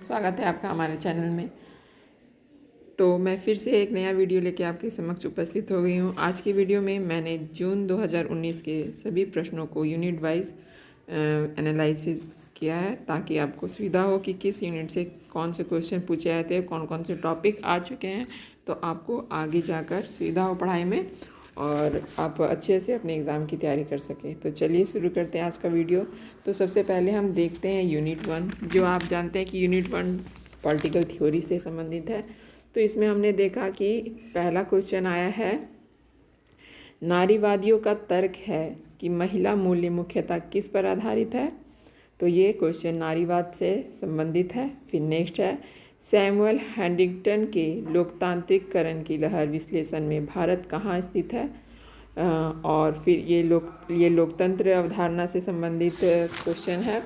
स्वागत है आपका हमारे चैनल में। तो मैं फिर से एक नया वीडियो लेके आपके समक्ष उपस्थित हो गई हूँ। आज की वीडियो में मैंने जून 2019 के सभी प्रश्नों को यूनिट वाइज एनालिसिस किया है ताकि आपको सुविधा हो कि किस यूनिट से कौन से क्वेश्चन पूछे आए थे, कौन कौन से टॉपिक आ चुके हैं, तो आपको आगे जाकर सुविधा हो पढ़ाई में और आप अच्छे से अपने एग्ज़ाम की तैयारी कर सकें। तो चलिए शुरू करते हैं आज का वीडियो। तो सबसे पहले हम देखते हैं यूनिट 1, जो आप जानते हैं कि यूनिट 1 पॉलिटिकल थ्योरी से संबंधित है। तो इसमें हमने देखा कि पहला क्वेश्चन आया है, नारीवादियों का तर्क है कि महिला मूल्य मुख्यतः किस पर आधारित है। तो ये क्वेश्चन नारीवाद से संबंधित है। फिर नेक्स्ट है, सैमुअल हंटिंगटन के लोकतांत्रिककरण की लहर विश्लेषण में भारत कहाँ स्थित है। और फिर ये लोकतंत्र अवधारणा से संबंधित क्वेश्चन है।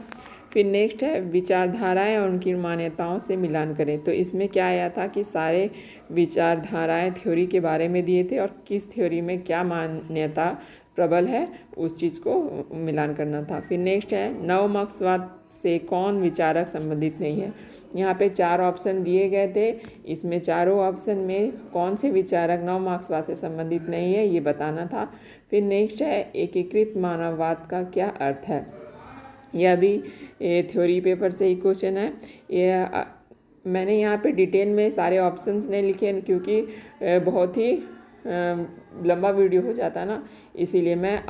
फिर नेक्स्ट है, विचारधाराएं और उनकी मान्यताओं से मिलान करें। तो इसमें क्या आया था कि सारे विचारधाराएं थ्योरी के बारे में दिए थे और किस थ्योरी में क्या मान्यता प्रबल है उस चीज़ को मिलान करना था। फिर नेक्स्ट है, नव मार्क्सवाद से कौन विचारक संबंधित नहीं है। यहाँ पे 4 ऑप्शन दिए गए थे, इसमें चारों ऑप्शन में कौन से विचारक नव मार्क्सवाद से संबंधित नहीं है ये बताना था। फिर नेक्स्ट है, एकीकृत मानववाद का क्या अर्थ है। यह भी थ्योरी पेपर से ही क्वेश्चन है। मैंने यहाँ पे डिटेल में सारे ऑप्शंस नहीं लिखे क्योंकि बहुत ही लंबा वीडियो हो जाता है ना, इसीलिए मैं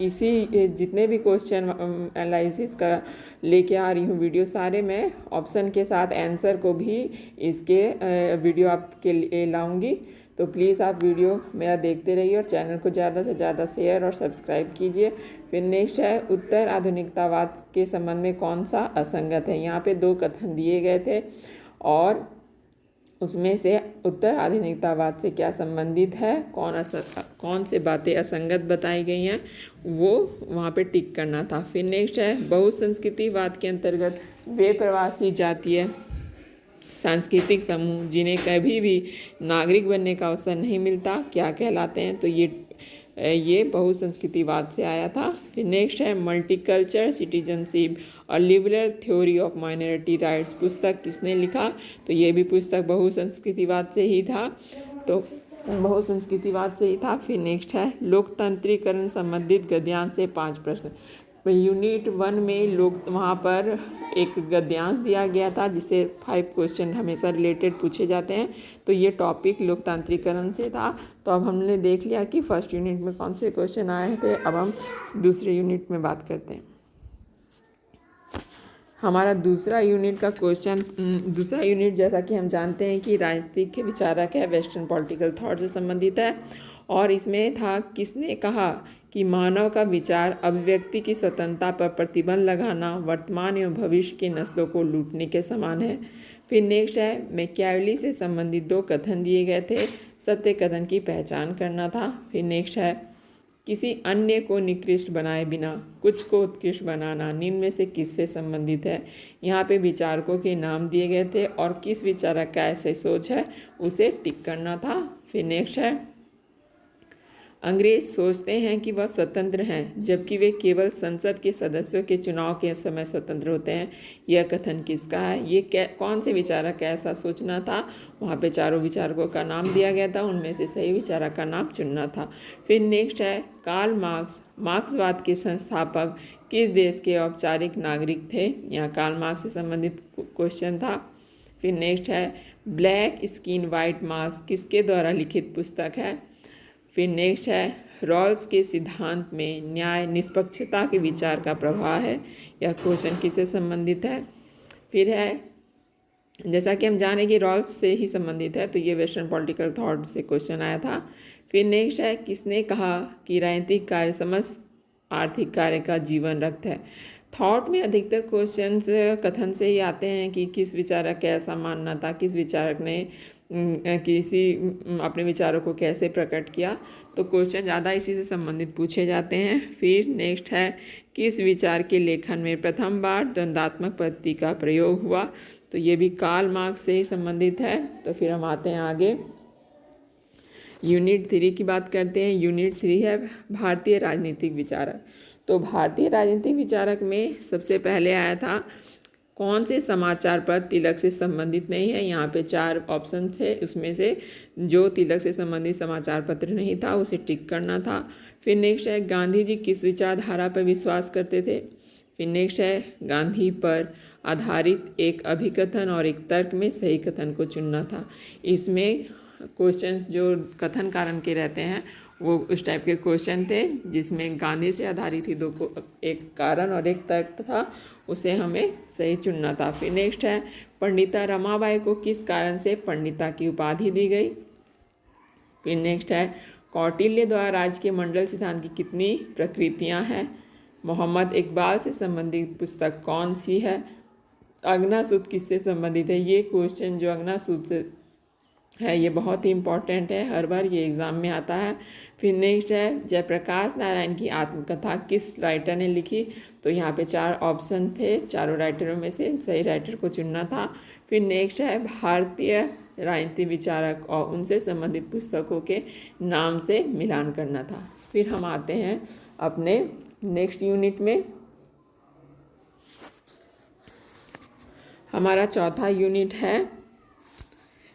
इसी जितने भी क्वेश्चन एनालिसिस का लेके आ रही हूँ वीडियो, सारे मैं ऑप्शन के साथ आंसर को भी इसके वीडियो आपके लिए लाऊंगी। तो प्लीज़ आप वीडियो मेरा देखते रहिए और चैनल को ज़्यादा से ज़्यादा शेयर और सब्सक्राइब कीजिए। फिर नेक्स्ट है, उत्तर आधुनिकतावाद के संबंध में कौन सा असंगत है। यहाँ पे 2 कथन दिए गए थे और उसमें से उत्तर आधुनिकतावाद से क्या संबंधित है, कौन से बातें असंगत बताई गई हैं, वो वहाँ पे टिक करना था। फिर नेक्स्ट है, बहुसंस्कृतिवाद के अंतर्गत वे प्रवासी जातीय सांस्कृतिक समूह जिन्हें कभी भी नागरिक बनने का अवसर नहीं मिलता क्या कहलाते हैं। तो ये बहुसंस्कृतिवाद से आया था। फिर नेक्स्ट है, मल्टीकल्चर सिटीजनशिप और liberal theory of minority rights पुस्तक किसने लिखा। तो ये भी पुस्तक बहुसंस्कृतिवाद से ही था। फिर नेक्स्ट है, लोकतंत्रीकरण संबंधित गद्यांश से 5 प्रश्न। यूनिट 1 में लोग वहाँ पर एक गद्यांश दिया गया था जिसे 5 क्वेश्चन हमेशा रिलेटेड पूछे जाते हैं। तो ये टॉपिक लोकतांत्रिकरण से था। तो अब हमने देख लिया कि फर्स्ट यूनिट में कौन से क्वेश्चन आए थे। अब हम दूसरे यूनिट में बात करते हैं। हमारा दूसरा यूनिट जैसा कि हम जानते हैं कि राजनीतिक विचारक है, वेस्टर्न पॉलिटिकल थॉट से संबंधित है। और इसमें था, किसने कहा कि मानव का विचार अभिव्यक्ति की स्वतंत्रता पर प्रतिबंध लगाना वर्तमान एवं भविष्य की नस्लों को लूटने के समान है। फिर नेक्स्ट है, मैकियावेली से संबंधित 2 कथन दिए गए थे, सत्य कथन की पहचान करना था। फिर नेक्स्ट है, किसी अन्य को निकृष्ट बनाए बिना कुछ को उत्कृष्ट बनाना निम्न में से किससे संबंधित है। यहाँ पे विचारकों के नाम दिए गए थे और किस विचारक का ऐसे सोच है उसे टिक करना था। फिर नेक्स्ट है, अंग्रेज सोचते हैं कि वह स्वतंत्र हैं जबकि वे केवल संसद के सदस्यों के चुनाव के समय स्वतंत्र होते हैं। यह कथन किसका है, ये कौन से विचारक का ऐसा सोचना था। वहाँ पे चारों विचारकों का नाम दिया गया था, उनमें से सही विचारक का नाम चुनना था। फिर नेक्स्ट है, कार्ल मार्क्स मार्क्सवाद के संस्थापक किस देश के औपचारिक नागरिक थे। यहाँ कार्ल मार्क्स से संबंधित क्वेश्चन था। फिर नेक्स्ट है, ब्लैक स्किन वाइट मास्क किसके द्वारा लिखित पुस्तक है। फिर नेक्स्ट है, रॉल्स के सिद्धांत में न्याय निष्पक्षता के विचार का प्रभाव है। यह क्वेश्चन किससे संबंधित है। फिर है, जैसा कि हम जाने कि रॉल्स से ही संबंधित है, तो ये वेस्टर्न पॉलिटिकल थॉट से क्वेश्चन आया था। फिर नेक्स्ट है, किसने कहा कि राजनीतिक कार्य समस्त आर्थिक कार्य का जीवन रक्त है। थॉट में अधिकतर क्वेश्चंस कथन से ही आते हैं कि किस विचारक का ऐसा मानना था, किस विचारक ने अपने विचारों को कैसे प्रकट किया। तो क्वेश्चन ज़्यादा इसी से संबंधित पूछे जाते हैं। फिर नेक्स्ट है, किस विचार के लेखन में प्रथम बार द्वंद्वात्मक पद्धति का प्रयोग हुआ। तो ये भी कार्ल मार्क्स से ही संबंधित है। तो फिर हम आते हैं आगे, यूनिट 3 की बात करते हैं। यूनिट 3 है भारतीय राजनीतिक विचारक। तो भारतीय राजनीतिक विचारक में सबसे पहले आया था कौन से समाचार पत्र तिलक से संबंधित नहीं है। यहाँ पे 4 ऑप्शन थे, उसमें से जो तिलक से संबंधित समाचार पत्र नहीं था उसे टिक करना था। फिर नेक्स्ट है गांधी जी किस विचारधारा पर विश्वास करते थे। फिर नेक्स्ट है गांधी पर आधारित एक अभिकथन और एक तर्क में सही कथन को चुनना था। इसमें क्वेश्चंस जो कथन कारण के रहते हैं वो उस टाइप के क्वेश्चन थे जिसमें गांधी से आधारित ही एक कारण और एक तर्क था, उसे हमें सही चुनना था। फिर नेक्स्ट है पंडिता रमाबाई को किस कारण से पंडिता की उपाधि दी गई। फिर नेक्स्ट है कौटिल्य द्वारा राज्य के मंडल सिद्धांत की कितनी प्रकृतियां हैं। मोहम्मद इकबाल से संबंधित पुस्तक कौन सी है। अग्नासूत्र किससे संबंधित है। ये क्वेश्चन जो अग्नासूत्र से है ये बहुत ही इम्पॉर्टेंट है, हर बार ये एग्ज़ाम में आता है। फिर नेक्स्ट है जयप्रकाश नारायण की आत्मकथा किस राइटर ने लिखी। तो यहाँ पे 4 ऑप्शन थे, चारों राइटरों में से सही राइटर को चुनना था। फिर नेक्स्ट है भारतीय राजनीति विचारक और उनसे संबंधित पुस्तकों के नाम से मिलान करना था। फिर हम आते हैं अपने नेक्स्ट यूनिट में। हमारा चौथा यूनिट है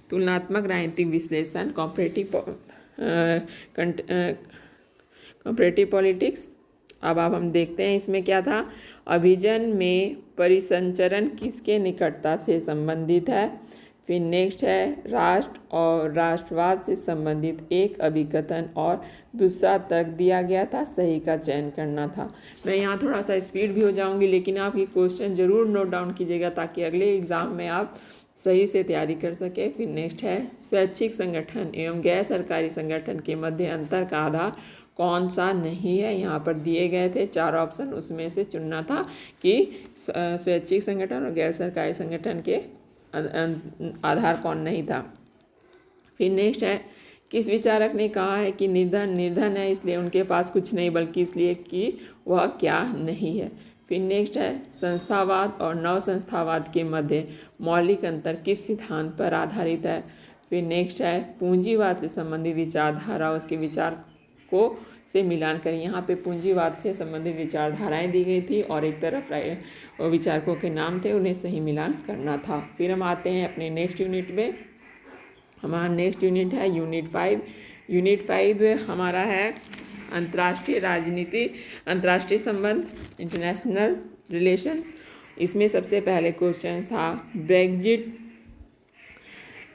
तुलनात्मक राजनीतिक विश्लेषण, कॉम्परेटिव पॉलिटिक्स। अब हम देखते हैं इसमें क्या था। अभिजन में परिसंचरण किसके निकटता से संबंधित है। फिर नेक्स्ट है राष्ट्र और राष्ट्रवाद से संबंधित एक अभिकथन और दूसरा तर्क दिया गया था, सही का चयन करना था। मैं यहाँ थोड़ा सा स्पीड भी हो जाऊँगी, लेकिन आप ये क्वेश्चन ज़रूर नोट डाउन कीजिएगा ताकि अगले एग्ज़ाम में आप सही से तैयारी कर सके। फिर नेक्स्ट है स्वैच्छिक संगठन एवं गैर सरकारी संगठन के मध्य अंतर का आधार कौन सा नहीं है। यहाँ पर दिए गए थे 4 ऑप्शन, उसमें से चुनना था कि स्वैच्छिक संगठन और गैर सरकारी संगठन के आधार कौन नहीं था। फिर नेक्स्ट है किस विचारक ने कहा है कि निर्धन है इसलिए उनके पास कुछ नहीं बल्कि इसलिए कि वह क्या नहीं है। फिर नेक्स्ट है संस्थावाद और नव संस्थावाद के मध्य मौलिक अंतर किस सिद्धांत पर आधारित है। फिर नेक्स्ट है पूंजीवाद से संबंधित विचारधारा उसके विचार को से मिलान करें। यहाँ पे पूंजीवाद से संबंधित विचारधाराएं दी गई थी और एक तरफ विचारकों के नाम थे, उन्हें सही मिलान करना था। फिर हम आते हैं अपने नेक्स्ट यूनिट में। हमारा नेक्स्ट यूनिट है यूनिट 5। यूनिट 5 हमारा है अंतर्राष्ट्रीय राजनीति, अंतर्राष्ट्रीय संबंध, इंटरनेशनल रिलेशंस। इसमें सबसे पहले क्वेश्चन था ब्रेग्जिट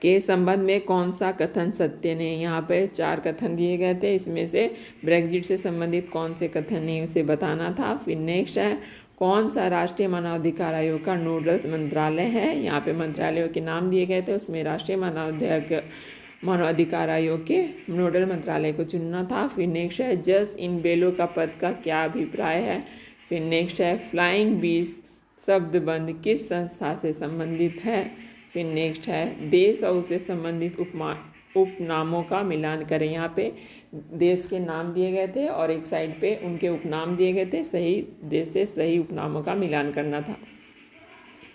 के संबंध में कौन सा कथन सत्य नहीं। यहाँ पे 4 कथन दिए गए थे, इसमें से ब्रेग्जिट से संबंधित कौन से कथन नहीं उसे बताना था। फिर नेक्स्ट है कौन सा राष्ट्रीय मानवाधिकार आयोग का नोडल मंत्रालय है। यहाँ पे मंत्रालयों के नाम दिए गए थे, उसमें राष्ट्रीय मानवाधिकार आयोग के नोडल मंत्रालय को चुनना था। फिर नेक्स्ट है जज इन बेलो का पद का क्या अभिप्राय है। फिर नेक्स्ट है फ्लाइंग बीस शब्दबंद किस संस्था से संबंधित है। फिर नेक्स्ट है देश और उसे संबंधित उपनामों का मिलान करें। यहाँ पे देश के नाम दिए गए थे और एक साइड पे उनके उपनाम दिए गए थे, सही देश से सही उपनामों का मिलान करना था।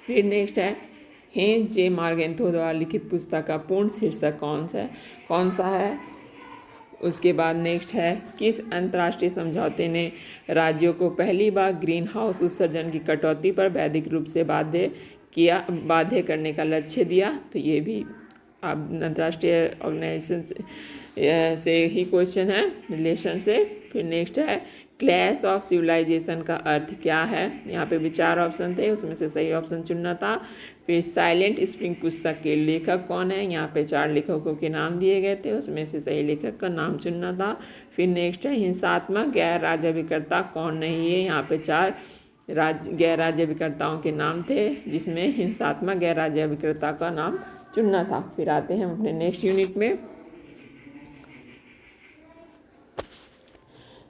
फिर नेक्स्ट है हेंस जे मार्गेंथो द्वारा लिखित पुस्तक का पूर्ण शीर्षक कौन सा है। उसके बाद नेक्स्ट है किस अंतर्राष्ट्रीय समझौते ने राज्यों को पहली बार ग्रीन हाउस उत्सर्जन की कटौती पर वैधिक रूप से बाध्य करने का लक्ष्य दिया। तो ये भी आप अंतर्राष्ट्रीय ऑर्गेनाइजेशन से ही क्वेश्चन है, रिलेशन से। फिर नेक्स्ट है क्लैश ऑफ सिविलाइजेशन का अर्थ क्या है। यहाँ पे भी 4 ऑप्शन थे, उसमें से सही ऑप्शन चुनना था। फिर साइलेंट स्प्रिंग पुस्तक के लेखक कौन है। यहाँ पे 4 लेखकों के नाम दिए गए थे, उसमें से सही लेखक का नाम चुनना था। फिर नेक्स्ट है हिंसात्मक गैर राज्याभिकर्ता कौन नहीं है। यहाँ पे 4 गैर राज्याभिकर्ताओं के नाम थे, जिसमें हिंसात्मक गैर राज्याभिकर्ता का नाम चुनना था। फिर आते हैं अपने नेक्स्ट यूनिट में।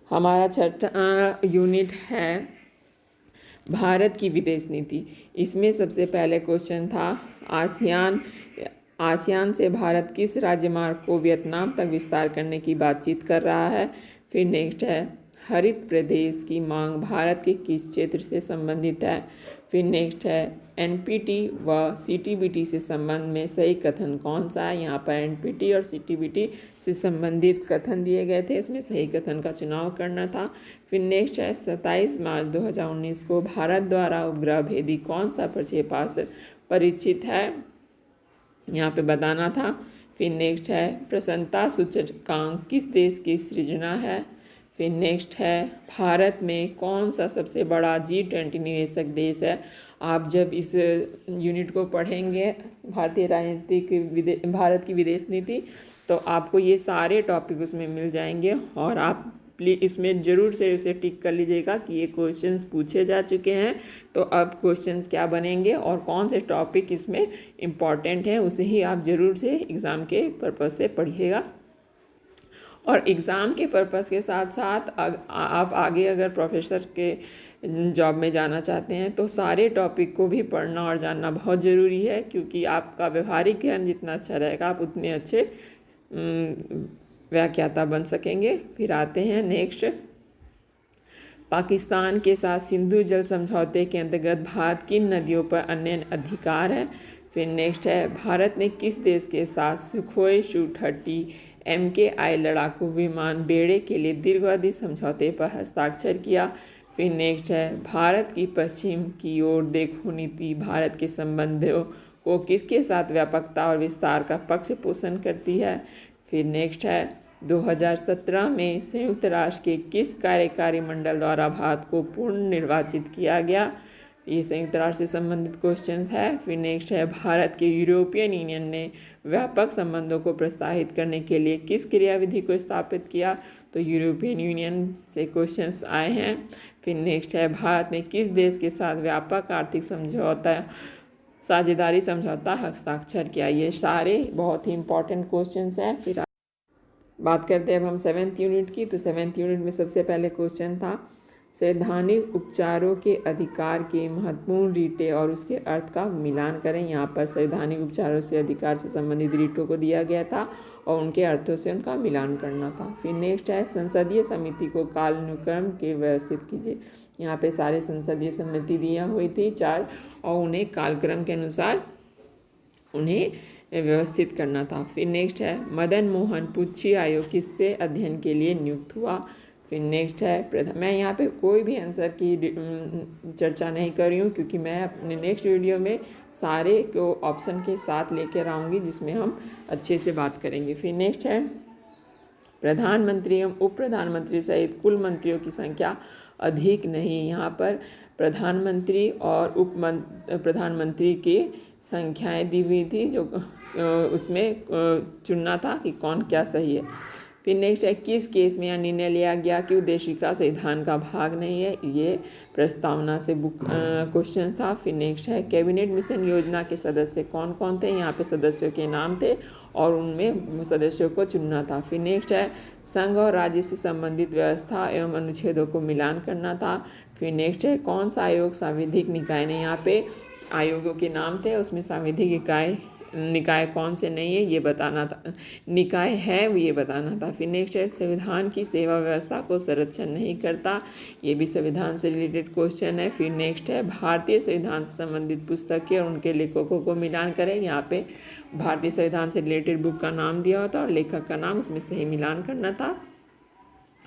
हमारा छठा यूनिट है भारत की विदेश नीति। इसमें सबसे पहले क्वेश्चन था आसियान से भारत किस राज्यमार्ग को वियतनाम तक विस्तार करने की बातचीत कर रहा है। फिर नेक्स्ट है हरित प्रदेश की मांग भारत के किस क्षेत्र से संबंधित है। फिर नेक्स्ट है एनपीटी व सीटीबीटी से संबंध में सही कथन कौन सा है। यहाँ पर एनपीटी और सीटीबीटी से संबंधित कथन दिए गए थे, इसमें सही कथन का चुनाव करना था। फिर नेक्स्ट है 27 मार्च 2019 को भारत द्वारा उपग्रह भेदी कौन सा प्रक्षेपास्त्र परीक्षित है, यहाँ पे बताना था। फिर नेक्स्ट है प्रसन्नता सूचकांक किस देश की सृजना है। फिर नेक्स्ट है भारत में कौन सा सबसे बड़ा G20 निवेशक देश है। आप जब इस यूनिट को पढ़ेंगे भारतीय राजनीतिक भारत की विदेश नीति, तो आपको ये सारे टॉपिक उसमें मिल जाएंगे और आप प्लीज इसमें ज़रूर से इसे टिक कर लीजिएगा कि ये क्वेश्चंस पूछे जा चुके हैं। तो अब क्वेश्चंस क्या बनेंगे और कौन से टॉपिक इसमें इम्पॉर्टेंट है, उसे ही आप ज़रूर से एग्ज़ाम के पर्पज़ से पढ़िएगा। और एग्ज़ाम के पर्पज़ के साथ साथ आप आगे अगर प्रोफेसर के जॉब में जाना चाहते हैं तो सारे टॉपिक को भी पढ़ना और जानना बहुत ज़रूरी है, क्योंकि आपका व्यवहारिक ज्ञान जितना अच्छा रहेगा आप उतने अच्छे व्याख्याता बन सकेंगे। फिर आते हैं नेक्स्ट, पाकिस्तान के साथ सिंधु जल समझौते के अंतर्गत भारत किन नदियों पर अन्य अधिकार है। फिर नेक्स्ट है भारत ने किस देश के साथ सुखोई Su-30 MKI लड़ाकू विमान बेड़े के लिए दीर्घावधि समझौते पर हस्ताक्षर किया। फिर नेक्स्ट है भारत की पश्चिम की ओर देखो नीति भारत के संबंधों को किसके साथ व्यापकता और विस्तार का पक्ष पोषण करती है। फिर नेक्स्ट है 2017 में संयुक्त राष्ट्र के किस कार्यकारी मंडल द्वारा भारत को पूर्ण निर्वाचित किया गया। ये संयुक्त राष्ट्र से संबंधित क्वेश्चंस है। फिर नेक्स्ट है भारत के यूरोपियन यूनियन ने व्यापक संबंधों को प्रोत्साहित करने के लिए किस क्रियाविधि को स्थापित किया। तो यूरोपियन यूनियन से क्वेश्चंस आए हैं। फिर नेक्स्ट है भारत ने किस देश के साथ व्यापक आर्थिक समझौता साझेदारी समझौता हस्ताक्षर किया। ये सारे बहुत ही इंपॉर्टेंट क्वेश्चंस हैं। फिर बात करते हैं अब हम 7th यूनिट की। तो 7th यूनिट में सबसे पहले क्वेश्चन था संवैधानिक उपचारों के अधिकार के महत्वपूर्ण रीटें और उसके अर्थ का मिलान करें। यहाँ पर संवैधानिक उपचारों से अधिकार से संबंधित रीटों को दिया गया था और उनके अर्थों से उनका मिलान करना था। फिर नेक्स्ट है संसदीय समिति को कालानुक्रम के व्यवस्थित कीजिए। यहाँ पे सारे संसदीय समिति दिया हुई थी 4 और उन्हें कालक्रम के अनुसार उन्हें व्यवस्थित करना था। फिर नेक्स्ट है मदन मोहन पुच्छी आयोग किससे अध्ययन के लिए नियुक्त हुआ। फिर नेक्स्ट है मैं यहाँ पे कोई भी आंसर की चर्चा नहीं कर रही हूँ, क्योंकि मैं अपने नेक्स्ट वीडियो में सारे को ऑप्शन के साथ लेकर आऊँगी जिसमें हम अच्छे से बात करेंगे। फिर नेक्स्ट है प्रधानमंत्री एवं उप प्रधानमंत्री सहित कुल मंत्रियों की संख्या अधिक नहीं। यहाँ पर प्रधानमंत्री और उप प्रधानमंत्री की संख्याएं दी हुई थी, जो उसमें चुनना था कि कौन क्या सही है। फिर नेक्स्ट है किस केस में यह निर्णय लिया गया कि उद्देशिका संविधान का भाग नहीं है। ये प्रस्तावना से बुक क्वेश्चन था। फिर नेक्स्ट है कैबिनेट मिशन योजना के सदस्य कौन कौन थे। यहाँ पे सदस्यों के नाम थे और उनमें सदस्यों को चुनना था। फिर नेक्स्ट है संघ और राज्य से संबंधित व्यवस्था एवं अनुच्छेदों को मिलान करना था। फिर नेक्स्ट है कौन सा आयोग सांविधिक निकाय ने, यहाँ पे आयोगों के नाम थे, उसमें सांविधिक निकाय कौन से नहीं है ये बताना था, निकाय है ये बताना था। फिर नेक्स्ट है संविधान की सेवा व्यवस्था को संरक्षण नहीं करता। ये भी संविधान से रिलेटेड क्वेश्चन है। फिर नेक्स्ट है भारतीय संविधान से संबंधित पुस्तकें और उनके लेखकों को मिलान करें। यहाँ पे भारतीय संविधान से रिलेटेड बुक का नाम दिया होता और लेखक का नाम, उसमें सही मिलान करना था।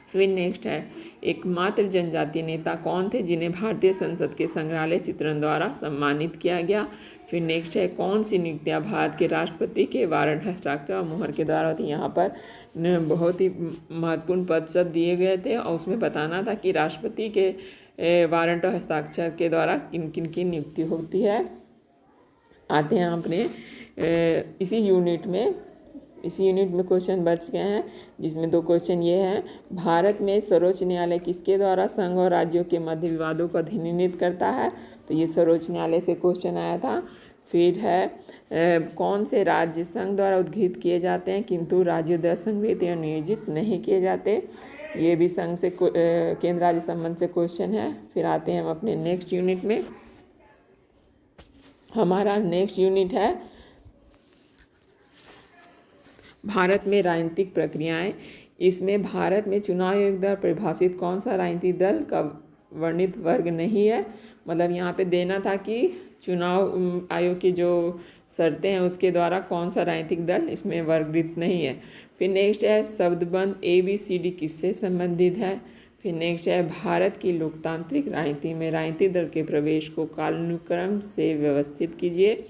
फिर नेक्स्ट है एकमात्र जनजातीय नेता कौन थे जिन्हें भारतीय संसद के संग्रहालय चित्रण द्वारा सम्मानित किया गया। फिर नेक्स्ट है कौन सी नियुक्तियां भारत के राष्ट्रपति के वारंट हस्ताक्षर और मुहर के द्वारा होती। यहाँ पर बहुत ही महत्वपूर्ण पद सब दिए गए थे और उसमें बताना था कि राष्ट्रपति के वारंट और हस्ताक्षर के द्वारा किन किन की नियुक्ति होती है। आते हैं अपने इसी यूनिट में क्वेश्चन बच गए हैं, जिसमें 2 क्वेश्चन ये हैं भारत में सर्वोच्च न्यायालय किसके द्वारा संघ और राज्यों के मध्य विवादों को अधिनियमित करता है। तो ये सर्वोच्च न्यायालय से क्वेश्चन आया था। फिर है कौन से राज्य संघ द्वारा उद्घोषित किए जाते हैं किंतु राज्यों द्वारा संगठित या नियोजित नहीं किए जाते। ये भी संघ से केंद्र राज्य संबंध से क्वेश्चन है। फिर आते हैं हम अपने नेक्स्ट यूनिट में। हमारा नेक्स्ट यूनिट है भारत में राजनीतिक प्रक्रियाएं। इसमें भारत में चुनाव आयोग द्वारा परिभाषित कौन सा राजनीतिक दल का वर्णित वर्ग नहीं है। मतलब यहाँ पे देना था कि चुनाव आयोग की जो शर्तें हैं उसके द्वारा कौन सा राजनीतिक दल इसमें वर्गीकृत नहीं है। फिर नेक्स्ट है शब्दबंद ABCD किससे संबंधित है। फिर नेक्स्ट है भारत की लोकतांत्रिक राजनीति में राजनीतिक दल के प्रवेश को कालानुक्रम से व्यवस्थित कीजिए,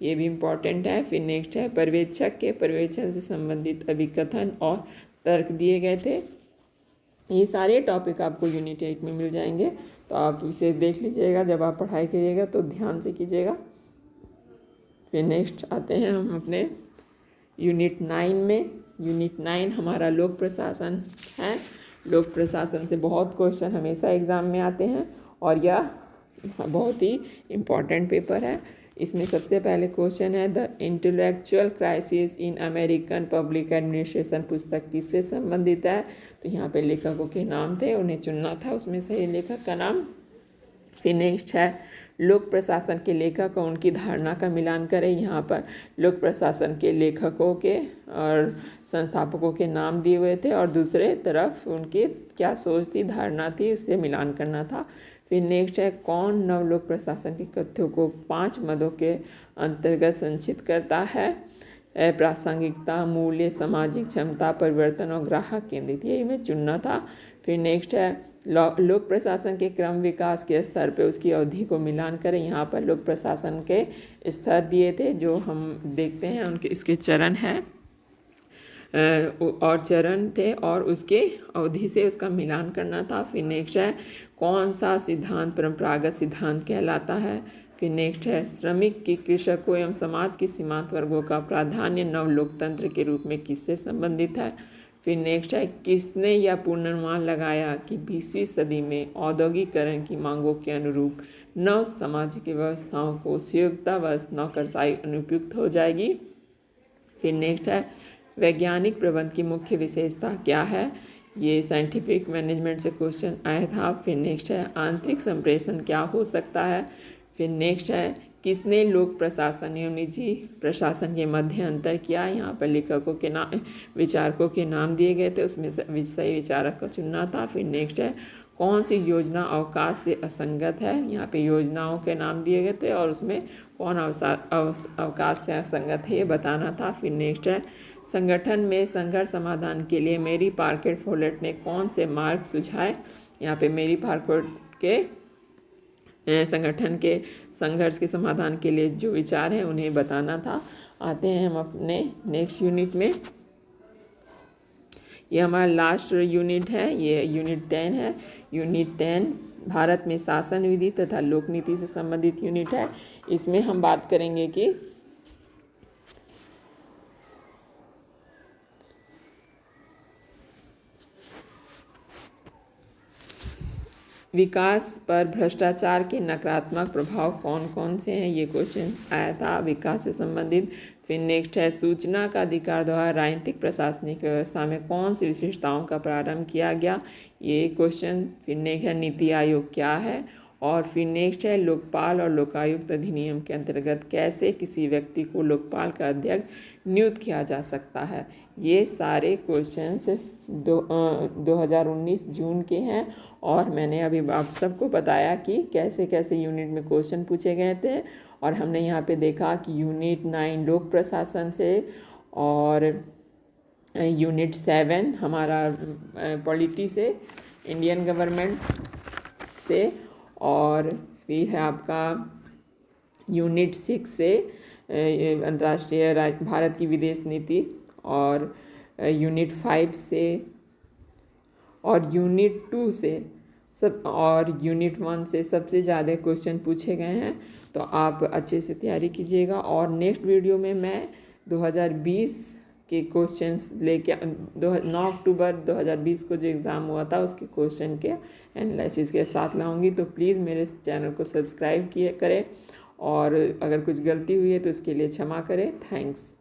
ये भी इम्पॉर्टेंट है। फिर नेक्स्ट है पर्यवेक्षक के पर्यवेक्षण से संबंधित अभिकथन और तर्क दिए गए थे। ये सारे टॉपिक आपको यूनिट 8 में मिल जाएंगे, तो आप इसे देख लीजिएगा, जब आप पढ़ाई करिएगा तो ध्यान से कीजिएगा। फिर नेक्स्ट आते हैं हम अपने यूनिट 9 में। यूनिट 9 हमारा लोक प्रशासन है। लोक प्रशासन से बहुत क्वेश्चन हमेशा एग्ज़ाम में आते हैं और यह बहुत ही इम्पॉर्टेंट पेपर है। इसमें सबसे पहले क्वेश्चन है the intellectual crisis in American public administration पुस्तक किससे संबंधित है। तो यहाँ पे लेखकों के नाम थे, उन्हें चुनना था उसमें से लेखक का नाम। फिर नेक्स्ट है लोक प्रशासन के लेखक और उनकी धारणा का मिलान करें। यहाँ पर लोक प्रशासन के लेखकों के और संस्थापकों के नाम दिए हुए थे और दूसरे तरफ उनकी क्या सोच थी, धारणा थी, उससे मिलान करना था। फिर नेक्स्ट है कौन नवलोक प्रशासन के तथ्यों को 5 मदों के अंतर्गत संचित करता है। प्रासंगिकता, मूल्य, सामाजिक क्षमता, परिवर्तन और ग्राहक केंद्रित, यही में चुनना था। फिर नेक्स्ट है लोक प्रशासन के क्रम विकास के स्तर पे उसकी अवधि को मिलान करें। यहाँ पर लोक प्रशासन के स्तर दिए थे जो हम देखते हैं, उनके इसके चरण हैं और चरण थे और उसके अवधि से उसका मिलान करना था। फिर नेक्स्ट है कौन सा सिद्धांत परंपरागत सिद्धांत कहलाता है। फिर नेक्स्ट है श्रमिक की, कृषकों एवं समाज के सीमांत वर्गों का प्राधान्य नव लोकतंत्र के रूप में किससे संबंधित है। फिर नेक्स्ट है किसने यह पूर्वानुमान लगाया कि 20वीं सदी में औद्योगिकरण की मांगों के अनुरूप नव सामाजिक व्यवस्थाओं को सुयोग्यतावश नौकरशाही अनुपयुक्त हो जाएगी। फिर नेक्स्ट है वैज्ञानिक प्रबंध की मुख्य विशेषता क्या है, ये साइंटिफिक मैनेजमेंट से क्वेश्चन आया था। फिर नेक्स्ट है आंतरिक संप्रेषण क्या हो सकता है। फिर नेक्स्ट है किसने लोक प्रशासन एवं निजी प्रशासन के मध्य अंतर किया। यहाँ पर लेखकों के नाम, विचारकों के नाम दिए गए थे, उसमें सही विचारक को चुनना था। फिर नेक्स्ट है कौन सी योजना अवकाश से असंगत है। यहाँ पे योजनाओं के नाम दिए गए थे और उसमें कौन अवकाश से असंगत है ये बताना था। फिर नेक्स्ट है संगठन में संघर्ष समाधान के लिए मेरी पार्केट फोलेट ने कौन से मार्ग सुझाए। यहाँ पे मेरी पार्केट के संगठन के संघर्ष के समाधान के लिए जो विचार हैं उन्हें बताना था। आते हैं हम अपने नेक्स्ट यूनिट में। ये हमारा लास्ट यूनिट है, ये यूनिट 10 है। यूनिट 10 भारत में शासन विधि तथा लोक नीति से संबंधित यूनिट है। इसमें हम बात करेंगे कि विकास पर भ्रष्टाचार के नकारात्मक प्रभाव कौन कौन से हैं, ये क्वेश्चन आया था विकास से संबंधित। फिर नेक्स्ट है सूचना का अधिकार द्वारा राजनीतिक प्रशासनिक व्यवस्था में कौन सी विशेषताओं का प्रारंभ किया गया, ये क्वेश्चन। फिर नेक्स्ट है नीति आयोग क्या है। और फिर नेक्स्ट है लोकपाल और लोकायुक्त अधिनियम के अंतर्गत कैसे किसी व्यक्ति को लोकपाल का अध्यक्ष नियुक्त किया जा सकता है। ये सारे क्वेश्चंस 2019 जून के हैं और मैंने अभी आप सबको बताया कि कैसे कैसे यूनिट में क्वेश्चन पूछे गए थे। और हमने यहाँ पे देखा कि यूनिट 9 लोक प्रशासन से और यूनिट 7 हमारा पॉलिटी से, इंडियन गवर्नमेंट से, और फिर है आपका यूनिट 6 से अंतर्राष्ट्रीय भारत की विदेश नीति, और यूनिट 5 से, और यूनिट 2 से सब, और यूनिट 1 से सबसे ज़्यादा क्वेश्चन पूछे गए हैं। तो आप अच्छे से तैयारी कीजिएगा और नेक्स्ट वीडियो में मैं 2020 के क्वेश्चंस लेके 9 अक्टूबर 2020 को जो एग्ज़ाम हुआ था उसके क्वेश्चन के एनालिसिस के साथ लाऊंगी। तो प्लीज़ मेरे चैनल को सब्सक्राइब करें और अगर कुछ गलती हुई है तो उसके लिए क्षमा करें। थैंक्स।